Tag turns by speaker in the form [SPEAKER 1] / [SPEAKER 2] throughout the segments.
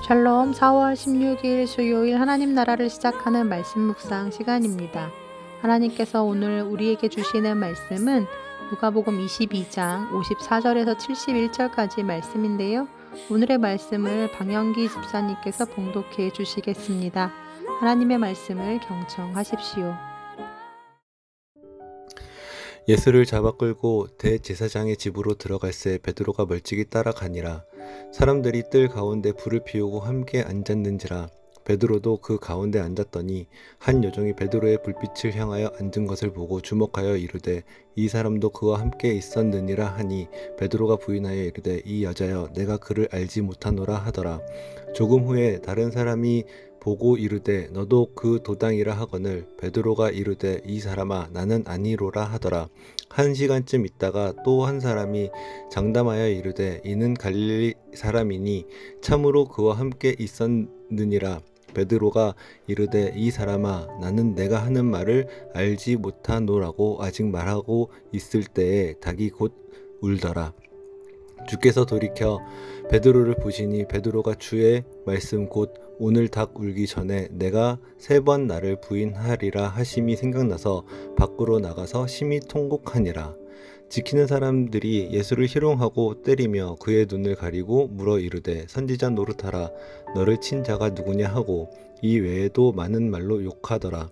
[SPEAKER 1] 샬롬. 4월 16일 수요일 하나님 나라를 시작하는 말씀 묵상 시간입니다. 하나님께서 오늘 우리에게 주시는 말씀은 누가복음 22장 54절에서 71절까지 말씀인데요. 오늘의 말씀을 방영기 집사님께서 봉독해 주시겠습니다. 하나님의 말씀을 경청하십시오.
[SPEAKER 2] 예수를 잡아 끌고 대제사장의 집으로 들어갈새 베드로가 멀찍이 따라가니라. 사람들이 뜰 가운데 불을 피우고 함께 앉았는지라. 베드로도 그 가운데 앉았더니 한 여종이 베드로의 불빛을 향하여 앉은 것을 보고 주목하여 이르되 이 사람도 그와 함께 있었느니라 하니 베드로가 부인하여 이르되 이 여자여 내가 그를 알지 못하노라 하더라. 조금 후에 다른 사람이 보고 이르되 너도 그 도당이라 하거늘 베드로가 이르되 이 사람아 나는 아니로라 하더라. 한 시간쯤 있다가 또 한 사람이 장담하여 이르되 이는 갈릴리 사람이니 참으로 그와 함께 있었느니라. 베드로가 이르되 이 사람아 나는 내가 하는 말을 알지 못하노라고 아직 말하고 있을 때에 닭이 곧 울더라. 주께서 돌이켜 베드로를 보시니 베드로가 주의 말씀 곧 오늘 닭 울기 전에 내가 3번 나를 부인하리라 하심이 생각나서 밖으로 나가서 심히 통곡하니라. 지키는 사람들이 예수를 희롱하고 때리며 그의 눈을 가리고 물어 이르되 선지자 노릇하라 너를 친 자가 누구냐 하고 이 외에도 많은 말로 욕하더라.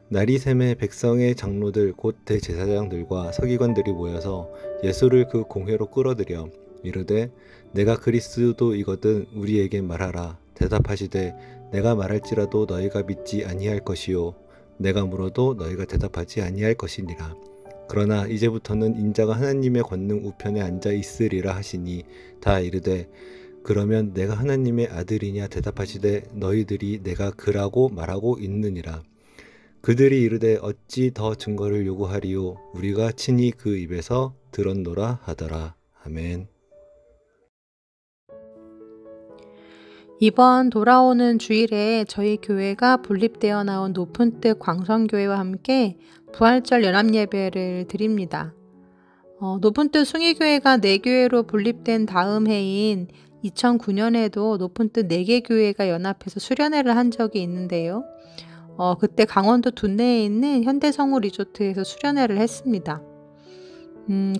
[SPEAKER 2] 날이 새매 백성의 장로들 곧 대제사장들과 서기관들이 모여서 예수를 그 공회로 끌어들여 이르되 내가 그리스도이거든 우리에게 말하라. 대답하시되 내가 말할지라도 너희가 믿지 아니할 것이요 내가 물어도 너희가 대답하지 아니할 것이니라. 그러나 이제부터는 인자가 하나님의 권능 우편에 앉아 있으리라 하시니 다 이르되 그러면 내가 하나님의 아들이냐 대답하시되 너희들이 내가 그라고 말하고 있느니라. 그들이 이르되 어찌 더 증거를 요구하리요 우리가 친히 그 입에서 들었노라 하더라. 아멘.
[SPEAKER 1] 이번 돌아오는 주일에 저희 교회가 분립되어 나온 높은 뜻 광성교회와 함께 부활절 연합예배를 드립니다. 높은 뜻 숭의교회가 4교회로 분립된 다음 해인 2009년에도 높은 뜻 4개 교회가 연합해서 수련회를 한 적이 있는데요. 그때 강원도 둔내에 있는 현대성우 리조트에서 수련회를 했습니다.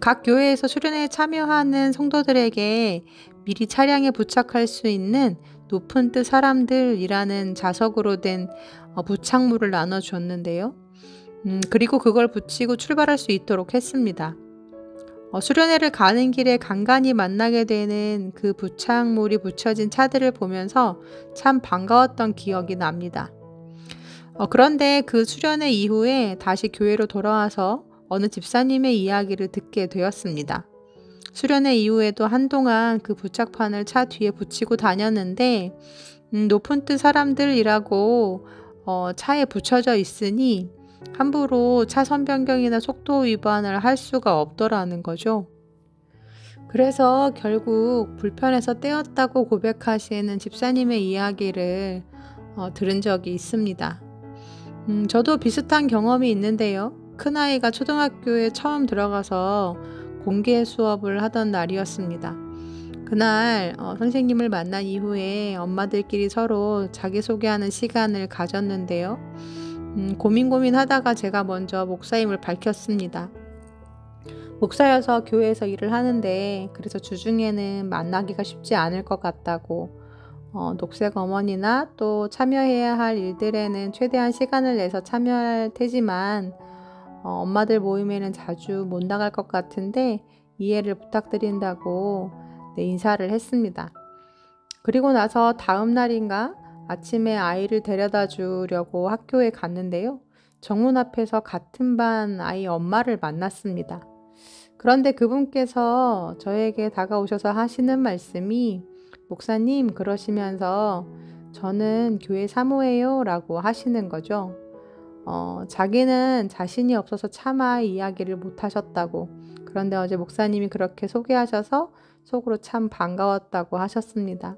[SPEAKER 1] 각 교회에서 수련회에 참여하는 성도들에게 미리 차량에 부착할 수 있는 높은 뜻 사람들이라는 자석으로 된 부착물을 나눠주었는데요. 그리고 그걸 붙이고 출발할 수 있도록 했습니다. 수련회를 가는 길에 간간히 만나게 되는 그 부착물이 붙여진 차들을 보면서 참 반가웠던 기억이 납니다. 그런데 그 수련회 이후에 다시 교회로 돌아와서 어느 집사님의 이야기를 듣게 되었습니다. 수련회 이후에도 한동안 그 부착판을 차 뒤에 붙이고 다녔는데 높은 뜻 사람들이라고 차에 붙여져 있으니 함부로 차선 변경이나 속도 위반을 할 수가 없더라는 거죠. 그래서 결국 불편해서 떼었다고 고백하시는 집사님의 이야기를 들은 적이 있습니다. 저도 비슷한 경험이 있는데요. 큰아이가 초등학교에 처음 들어가서 공개 수업을 하던 날이었습니다. 그날 선생님을 만난 이후에 엄마들끼리 서로 자기소개하는 시간을 가졌는데요. 고민하다가 제가 먼저 목사임을 밝혔습니다. 목사여서 교회에서 일을 하는데 그래서 주중에는 만나기가 쉽지 않을 것 같다고 녹색 어머니나 또 참여해야 할 일들에는 최대한 시간을 내서 참여할 테지만 엄마들 모임에는 자주 못 나갈 것 같은데 이해를 부탁드린다고 인사를 했습니다. 그리고 나서 다음 날인가 아침에 아이를 데려다 주려고 학교에 갔는데요. 정문 앞에서 같은 반 아이 엄마를 만났습니다. 그런데 그분께서 저에게 다가오셔서 하시는 말씀이 목사님 그러시면서 저는 교회 사모예요 라고 하시는 거죠. 자기는 자신이 없어서 차마 이야기를 못 하셨다고. 그런데 어제 목사님이 그렇게 소개하셔서 속으로 참 반가웠다고 하셨습니다.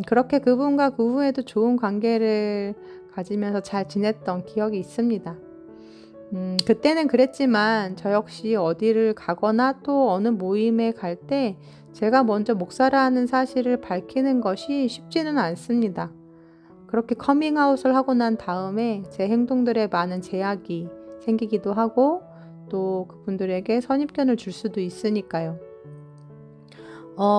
[SPEAKER 1] 그렇게 그분과 그 후에도 좋은 관계를 가지면서 잘 지냈던 기억이 있습니다. 그때는 그랬지만 저 역시 어디를 가거나 또 어느 모임에 갈 때 제가 먼저 목사라는 사실을 밝히는 것이 쉽지는 않습니다. 그렇게 커밍아웃을 하고 난 다음에 제 행동들에 많은 제약이 생기기도 하고 또 그분들에게 선입견을 줄 수도 있으니까요.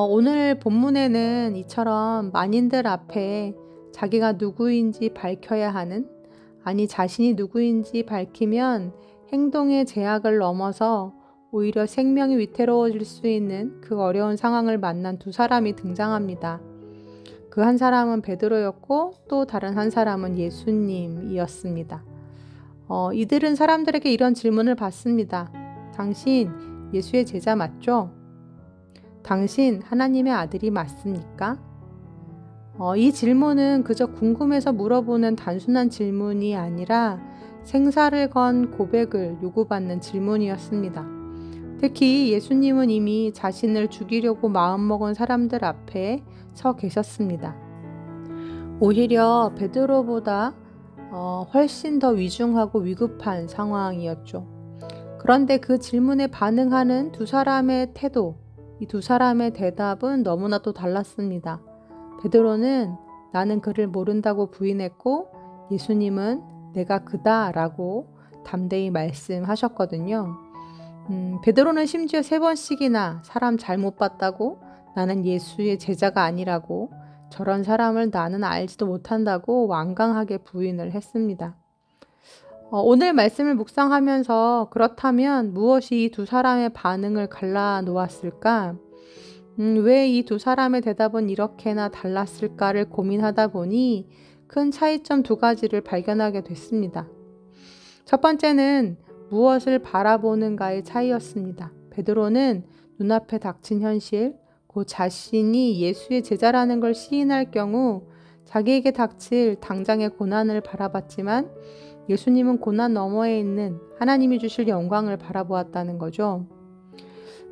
[SPEAKER 1] 오늘 본문에는 이처럼 만인들 앞에 자기가 누구인지 밝혀야 하는, 아니 자신이 누구인지 밝히면 행동의 제약을 넘어서 오히려 생명이 위태로워질 수 있는 그 어려운 상황을 만난 두 사람이 등장합니다. 그 한 사람은 베드로였고 또 다른 한 사람은 예수님이었습니다. 이들은 사람들에게 이런 질문을 받습니다. 당신 예수의 제자 맞죠? 당신 하나님의 아들이 맞습니까? 이 질문은 그저 궁금해서 물어보는 단순한 질문이 아니라 생사를 건 고백을 요구받는 질문이었습니다. 특히 예수님은 이미 자신을 죽이려고 마음먹은 사람들 앞에 서 계셨습니다. 오히려 베드로보다 훨씬 더 위중하고 위급한 상황이었죠. 그런데 그 질문에 반응하는 두 사람의 태도, 이 두 사람의 대답은 너무나도 달랐습니다. 베드로는 나는 그를 모른다고 부인했고 예수님은 내가 그다라고 담대히 말씀하셨거든요. 베드로는 심지어 3번씩이나 사람 잘못 봤다고, 나는 예수의 제자가 아니라고, 저런 사람을 나는 알지도 못한다고 완강하게 부인을 했습니다. 오늘 말씀을 묵상하면서 그렇다면 무엇이 이 두 사람의 반응을 갈라 놓았을까? 왜 이 두 사람의 대답은 이렇게나 달랐을까를 고민하다 보니 큰 차이점 2가지를 발견하게 됐습니다. 첫 번째는 무엇을 바라보는가의 차이였습니다. 베드로는 눈앞에 닥친 현실, 곧 자신이 예수의 제자라는 걸 시인할 경우 자기에게 닥칠 당장의 고난을 바라봤지만 예수님은 고난 너머에 있는 하나님이 주실 영광을 바라보았다는 거죠.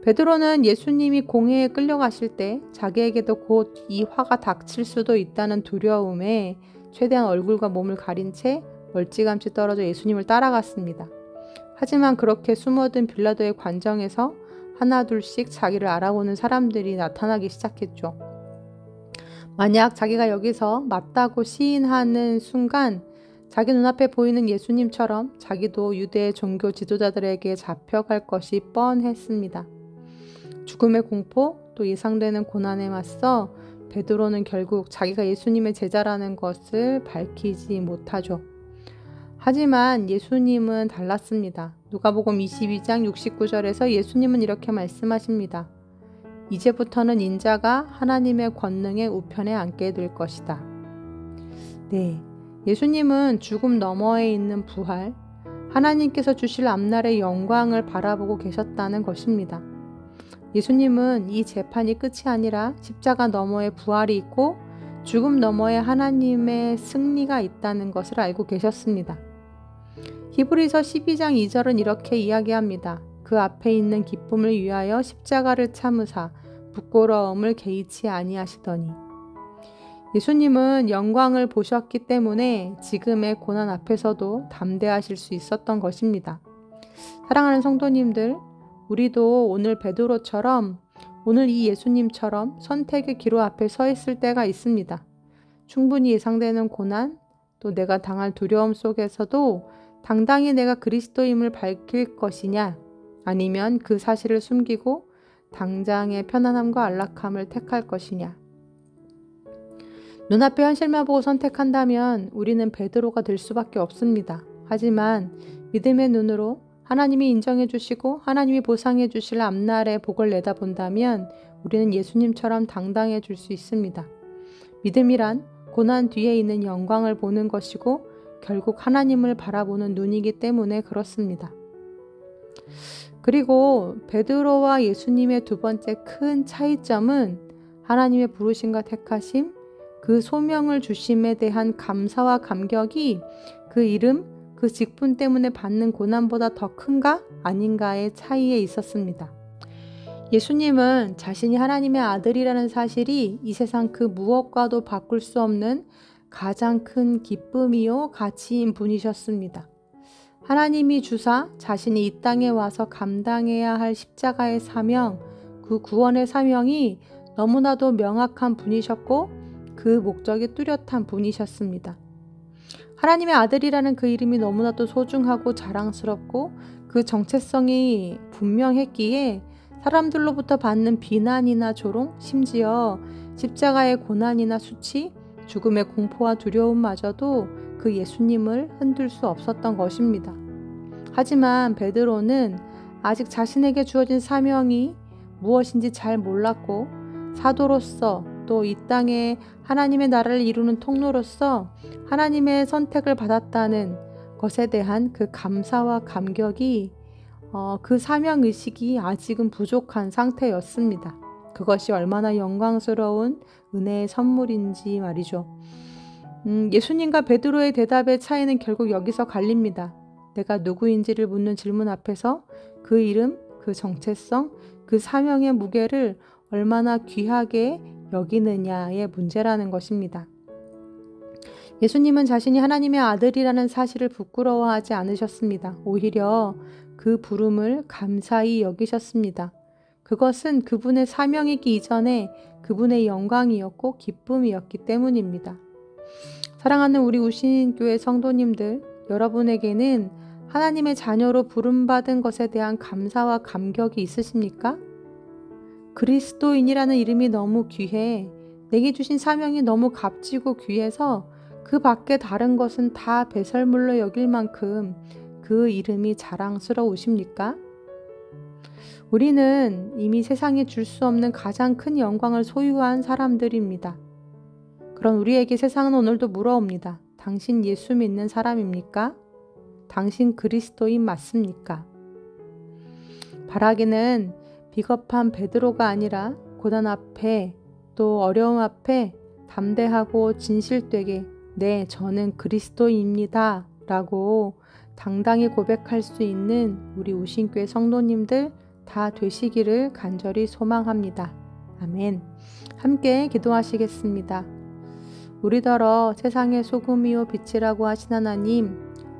[SPEAKER 1] 베드로는 예수님이 공회에 끌려가실 때 자기에게도 곧 이 화가 닥칠 수도 있다는 두려움에 최대한 얼굴과 몸을 가린 채 멀찌감치 떨어져 예수님을 따라갔습니다. 하지만 그렇게 숨어든 빌라도의 관정에서 하나둘씩 자기를 알아보는 사람들이 나타나기 시작했죠. 만약 자기가 여기서 맞다고 시인하는 순간 자기 눈앞에 보이는 예수님처럼 자기도 유대 종교 지도자들에게 잡혀갈 것이 뻔했습니다. 죽음의 공포, 또 예상되는 고난에 맞서 베드로는 결국 자기가 예수님의 제자라는 것을 밝히지 못하죠. 하지만 예수님은 달랐습니다. 누가복음 22장 69절에서 예수님은 이렇게 말씀하십니다. 이제부터는 인자가 하나님의 권능의 우편에 앉게 될 것이다. 네, 예수님은 죽음 너머에 있는 부활, 하나님께서 주실 앞날의 영광을 바라보고 계셨다는 것입니다. 예수님은 이 재판이 끝이 아니라 십자가 너머에 부활이 있고 죽음 너머에 하나님의 승리가 있다는 것을 알고 계셨습니다. 히브리서 12장 2절은 이렇게 이야기합니다. 그 앞에 있는 기쁨을 위하여 십자가를 참으사 부끄러움을 개의치 아니하시더니. 예수님은 영광을 보셨기 때문에 지금의 고난 앞에서도 담대하실 수 있었던 것입니다. 사랑하는 성도님들, 우리도 오늘 베드로처럼, 오늘 이 예수님처럼 선택의 기로 앞에 서 있을 때가 있습니다. 충분히 예상되는 고난, 또 내가 당할 두려움 속에서도 당당히 내가 그리스도임을 밝힐 것이냐, 아니면 그 사실을 숨기고 당장의 편안함과 안락함을 택할 것이냐. 눈앞의 현실만 보고 선택한다면 우리는 베드로가 될 수밖에 없습니다. 하지만 믿음의 눈으로 하나님이 인정해 주시고 하나님이 보상해 주실 앞날의 복을 내다본다면 우리는 예수님처럼 당당해질 수 있습니다. 믿음이란 고난 뒤에 있는 영광을 보는 것이고 결국 하나님을 바라보는 눈이기 때문에 그렇습니다. 그리고 베드로와 예수님의 두 번째 큰 차이점은 하나님의 부르심과 택하심, 그 소명을 주심에 대한 감사와 감격이 그 이름, 그 직분 때문에 받는 고난보다 더 큰가 아닌가의 차이에 있었습니다. 예수님은 자신이 하나님의 아들이라는 사실이 이 세상 그 무엇과도 바꿀 수 없는 가장 큰 기쁨이요 가치인 분이셨습니다. 하나님이 주사 자신이 이 땅에 와서 감당해야 할 십자가의 사명, 그 구원의 사명이 너무나도 명확한 분이셨고 그 목적이 뚜렷한 분이셨습니다. 하나님의 아들이라는 그 이름이 너무나도 소중하고 자랑스럽고 그 정체성이 분명했기에 사람들로부터 받는 비난이나 조롱, 심지어 십자가의 고난이나 수치, 죽음의 공포와 두려움마저도 그 예수님을 흔들 수 없었던 것입니다. 하지만 베드로는 아직 자신에게 주어진 사명이 무엇인지 잘 몰랐고 사도로서 또 이 땅에 하나님의 나라를 이루는 통로로서 하나님의 선택을 받았다는 것에 대한 그 감사와 감격이 그 사명의식이 아직은 부족한 상태였습니다. 그것이 얼마나 영광스러운 은혜의 선물인지 말이죠. 예수님과 베드로의 대답의 차이는 결국 여기서 갈립니다. 내가 누구인지를 묻는 질문 앞에서 그 이름, 그 정체성, 그 사명의 무게를 얼마나 귀하게 여기느냐의 문제라는 것입니다. 예수님은 자신이 하나님의 아들이라는 사실을 부끄러워하지 않으셨습니다. 오히려 그 부름을 감사히 여기셨습니다. 그것은 그분의 사명이기 이전에 그분의 영광이었고 기쁨이었기 때문입니다. 사랑하는 우리 우신교회 성도님들, 여러분에게는 하나님의 자녀로 부름받은 것에 대한 감사와 감격이 있으십니까? 그리스도인이라는 이름이 너무 귀해 내게 주신 사명이 너무 값지고 귀해서 그 밖에 다른 것은 다 배설물로 여길 만큼 그 이름이 자랑스러우십니까? 우리는 이미 세상에 줄 수 없는 가장 큰 영광을 소유한 사람들입니다. 그런 우리에게 세상은 오늘도 물어옵니다. 당신 예수 믿는 사람입니까? 당신 그리스도인 맞습니까? 바라기는 비겁한 베드로가 아니라 고난 앞에 또 어려움 앞에 담대하고 진실되게 네, 저는 그리스도인입니다 라고 당당히 고백할 수 있는 우리 우신교회 성도님들 다 되시기를 간절히 소망합니다. 아멘. 함께 기도하시겠습니다. 우리더러 세상의 소금이요 빛이라고 하신 하나님,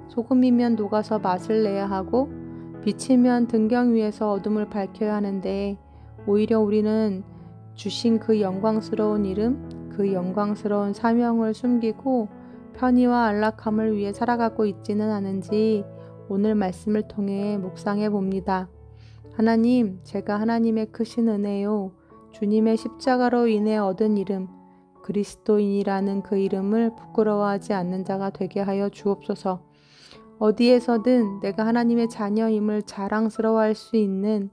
[SPEAKER 1] 소금이면 녹아서 맛을 내야 하고 빛이면 등경 위에서 어둠을 밝혀야 하는데 오히려 우리는 주신 그 영광스러운 이름, 그 영광스러운 사명을 숨기고 편의와 안락함을 위해 살아가고 있지는 않은지 오늘 말씀을 통해 묵상해 봅니다. 하나님, 제가 하나님의 크신 은혜요, 주님의 십자가로 인해 얻은 이름, 그리스도인이라는 그 이름을 부끄러워하지 않는 자가 되게 하여 주옵소서. 어디에서든 내가 하나님의 자녀임을 자랑스러워할 수 있는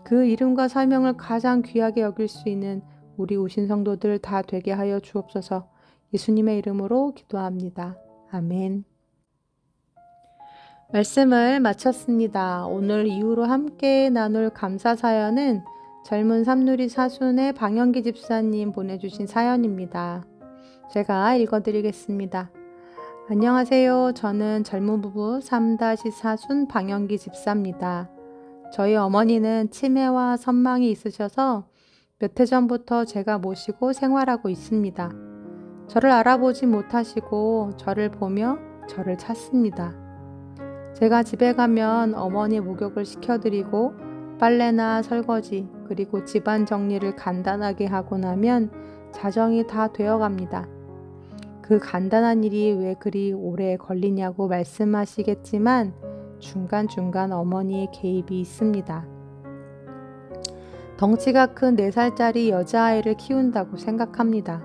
[SPEAKER 1] 그 이름과 사명을 가장 귀하게 여길 수 있는 우리 우신 성도들 다 되게 하여 주옵소서. 예수님의 이름으로 기도합니다. 아멘. 말씀을 마쳤습니다. 오늘 이후로 함께 나눌 감사 사연은 젊은 삼누리 사순의 방영기 집사님 보내주신 사연입니다. 제가 읽어드리겠습니다. 안녕하세요. 저는 젊은 부부 3-4순 방영기 집사입니다. 저희 어머니는 치매와 선망이 있으셔서 몇 해 전부터 제가 모시고 생활하고 있습니다. 저를 알아보지 못하시고 저를 보며 저를 찾습니다. 제가 집에 가면 어머니 목욕을 시켜드리고 빨래나 설거지 그리고 집안 정리를 간단하게 하고 나면 자정이 다 되어갑니다. 그 간단한 일이 왜 그리 오래 걸리냐고 말씀하시겠지만 중간중간 어머니의 개입이 있습니다. 덩치가 큰 4살짜리 여자아이를 키운다고 생각합니다.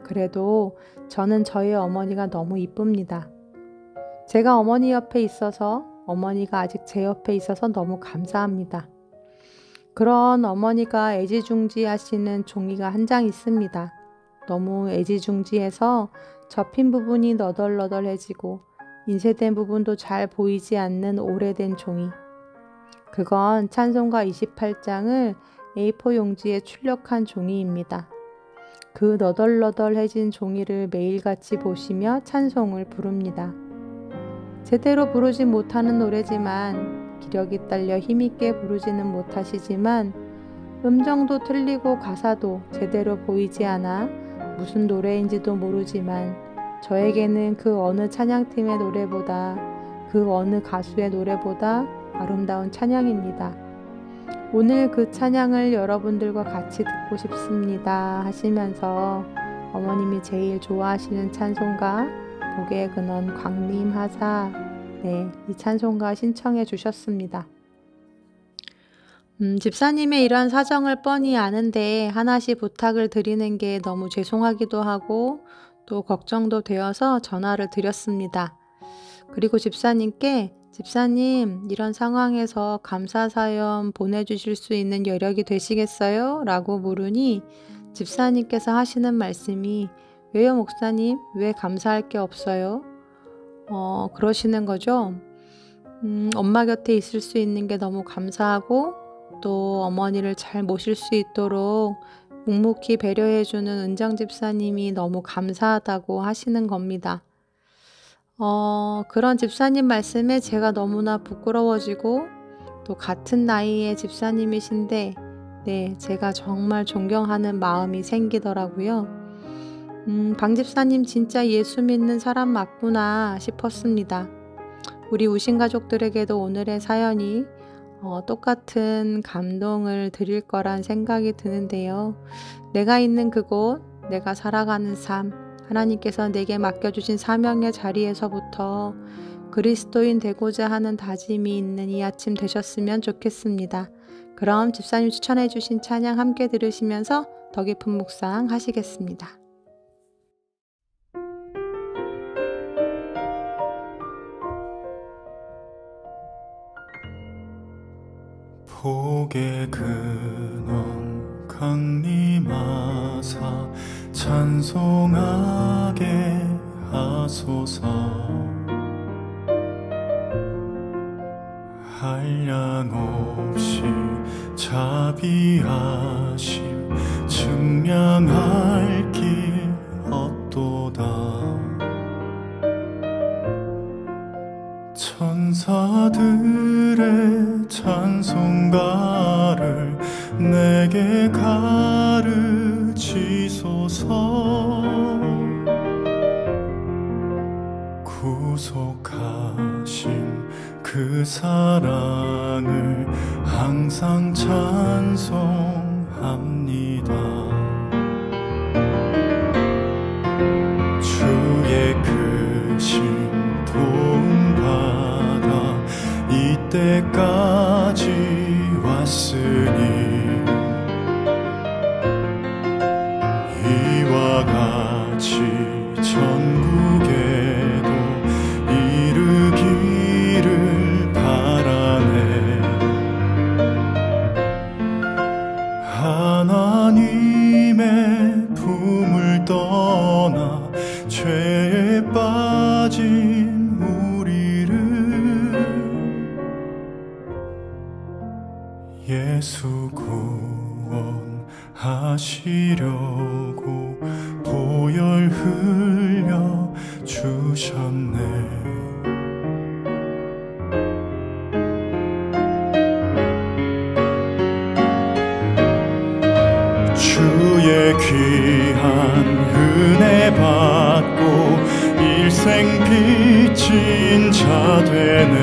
[SPEAKER 1] 그래도 저는 저희 어머니가 너무 이쁩니다. 제가 어머니 옆에 있어서 어머니가 아직 제 옆에 있어서 너무 감사합니다. 그런 어머니가 애지중지하시는 종이가 한 장 있습니다. 너무 애지중지해서 접힌 부분이 너덜너덜해지고 인쇄된 부분도 잘 보이지 않는 오래된 종이. 그건 찬송가 28장을 A4 용지에 출력한 종이입니다. 그 너덜너덜해진 종이를 매일같이 보시며 찬송을 부릅니다. 제대로 부르지 못하는 노래지만 기력이 딸려 힘있게 부르지는 못하시지만 음정도 틀리고 가사도 제대로 보이지 않아 무슨 노래인지도 모르지만 저에게는 그 어느 찬양팀의 노래보다 그 어느 가수의 노래보다 아름다운 찬양입니다. 오늘 그 찬양을 여러분들과 같이 듣고 싶습니다 하시면서 어머님이 제일 좋아하시는 찬송가 복의 근원 광림하사, 이 찬송가 신청해 주셨습니다. 집사님의 이러한 사정을 뻔히 아는데 하나씩 부탁을 드리는 게 너무 죄송하기도 하고 또 걱정도 되어서 전화를 드렸습니다. 그리고 집사님께 집사님, 이런 상황에서 감사 사연 보내주실 수 있는 여력이 되시겠어요? 라고 물으니 집사님께서 하시는 말씀이 왜요 목사님? 왜 감사할 게 없어요? 그러시는 거죠. 엄마 곁에 있을 수 있는 게 너무 감사하고 또 어머니를 잘 모실 수 있도록 묵묵히 배려해주는 은정 집사님이 너무 감사하다고 하시는 겁니다. 그런 집사님 말씀에 제가 너무나 부끄러워지고 또 같은 나이의 집사님이신데 제가 정말 존경하는 마음이 생기더라고요. 방 집사님 진짜 예수 믿는 사람 맞구나 싶었습니다. 우리 우신 가족들에게도 오늘의 사연이 똑같은 감동을 드릴 거란 생각이 드는데요. 내가 있는 그곳, 내가 살아가는 삶, 하나님께서 내게 맡겨주신 사명의 자리에서부터 그리스도인 되고자 하는 다짐이 있는 이 아침 되셨으면 좋겠습니다. 그럼 집사님 추천해 주신 찬양 함께 들으시면서 더 깊은 묵상 하시겠습니다.
[SPEAKER 3] 복의 근원 강림하사 찬송하게 하소서. 한량 없이 자비하심 증량할 길 없도다. 천사들의 찬송가를 내게 가르치소서. 구속하신 그 사랑을 항상 찬송합니다. 주의 크신 도움받아 이때까지 왔으니 이와 같이 전국에도 이르기를 바라네. 하나님의 품을 떠나 죄에 빠진 우리를 예수 구원하시려고 보혈 흘려 주셨네. 주의 귀한 은혜 받고 일생 빚진 자 되네.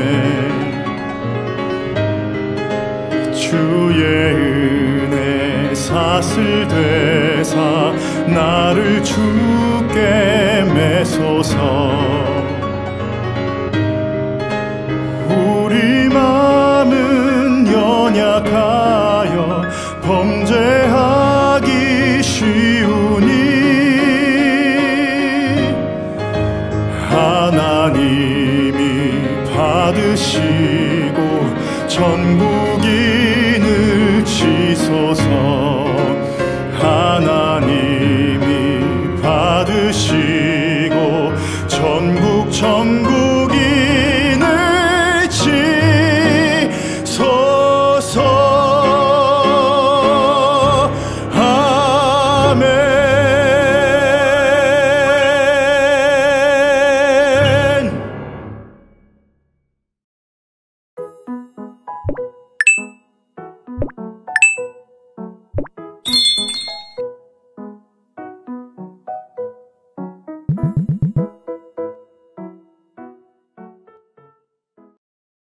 [SPEAKER 3] 주의 은혜 사슬 되사 나를 주께 매소서. 우리 마음은 연약하여 범죄하기 쉬우니 하나님이 받으시고 전국이